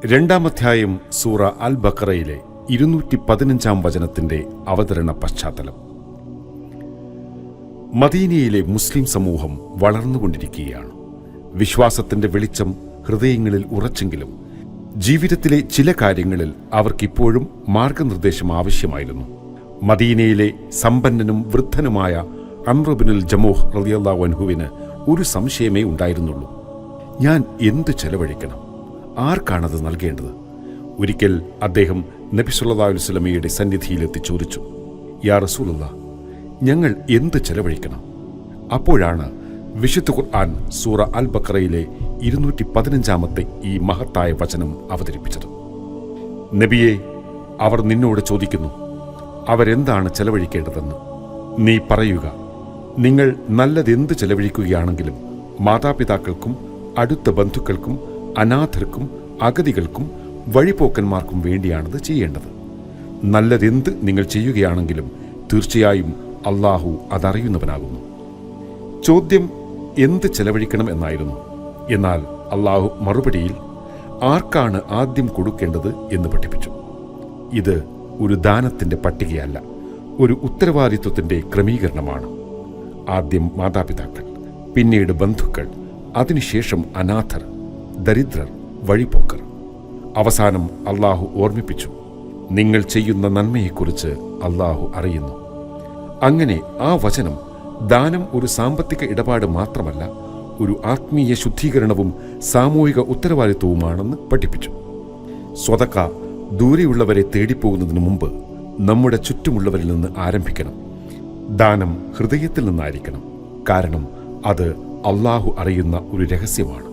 രണ്ടാമധ്യായം സൂറ അൽ ബഖറയിലെ 215 വചനത്തിന്റെ അവതരണ പശ്ചാത്തലം. മദീനയിലെ മുസ്ലിം സമൂഹം വളർന്നുകൊണ്ടിരിക്കുകയാണ്. വിശ്വാസത്തിന്റെ വെളിച്ചം ഹൃദയങ്ങളിൽ ഉറച്ചെങ്കിലും ജീവിതത്തിലെ ചില കാര്യങ്ങളിൽ അവർക്കിപ്പോഴും മാർഗനിർദ്ദേശം ആവശ്യമായിരുന്നു. മദീനയിലെ സമ്പന്നനും വൃദ്ധനുമായ അംർ ഇബ്നുൽ ജമൂഹ് റളിയല്ലാഹു അൻഹുവിന് ഒരു സംശയമേ ഉണ്ടായിരുന്നുള്ളൂ: ഞാൻ എന്ത് ചെലവഴിക്കണം? ആർക്കാണത് നൽകേണ്ടത്? ഒരിക്കൽ അദ്ദേഹം നബി സല്ലല്ലാഹു അലൈഹി വസല്ലമയുടെ സന്നിധിയിലെത്തി ചോദിച്ചു: യാ റസൂലല്ലാഹ്, ഞങ്ങൾ എന്ത് ചെലവഴിക്കണം? അപ്പോഴാണ് വിശുദ്ധ ഖുർആൻ സൂറ അൽ ബഖറയിലെ 215 ഈ മഹത്തായ വചനം അവതരിപ്പിച്ചത്. നബിയെ, അവർ നിന്നോട് ചോദിക്കുന്നു, അവരെന്താണ് ചെലവഴിക്കേണ്ടതെന്ന്. നീ പറയുക: നിങ്ങൾ നല്ലതെന്ത് ചെലവഴിക്കുകയാണെങ്കിലും മാതാപിതാക്കൾക്കും അടുത്ത ബന്ധുക്കൾക്കും അനാഥർക്കും അഗതികൾക്കും വഴിപോക്കന്മാർക്കും വേണ്ടിയാണത് ചെയ്യേണ്ടത്. നല്ലതെന്ത് നിങ്ങൾ ചെയ്യുകയാണെങ്കിലും തീർച്ചയായും അള്ളാഹു അതറിയുന്നവനാകുന്നു. ചോദ്യം എന്ത് ചെലവഴിക്കണം എന്നായിരുന്നു. എന്നാൽ അള്ളാഹു മറുപടിയിൽ ആർക്കാണ് ആദ്യം കൊടുക്കേണ്ടത് എന്ന് പഠിപ്പിച്ചു. ഇത് ഒരു ദാനത്തിന്റെ പട്ടികയല്ല, ഒരു ഉത്തരവാദിത്വത്തിന്റെ ക്രമീകരണമാണ്. ആദ്യം മാതാപിതാക്കൾ, പിന്നീട് ബന്ധുക്കൾ, അതിനുശേഷം അനാഥർ, ദരിദ്രർ, വഴിപോക്കർ. അവസാനം അള്ളാഹു ഓർമ്മിപ്പിച്ചു: നിങ്ങൾ ചെയ്യുന്ന നന്മയെക്കുറിച്ച് അള്ളാഹു അറിയുന്നു. അങ്ങനെ ആ വചനം ദാനം ഒരു സാമ്പത്തിക ഇടപാട് മാത്രമല്ല, ഒരു ആത്മീയ ശുദ്ധീകരണവും സാമൂഹിക ഉത്തരവാദിത്വവുമാണെന്ന് പഠിപ്പിച്ചു. സ്വതക്ക ദൂരെയുള്ളവരെ തേടിപ്പോകുന്നതിന് മുമ്പ് നമ്മുടെ ചുറ്റുമുള്ളവരിൽ നിന്ന് ആരംഭിക്കണം. ദാനം ഹൃദയത്തിൽ നിന്നായിരിക്കണം. കാരണം അത് അള്ളാഹു അറിയുന്ന ഒരു രഹസ്യമാണ്.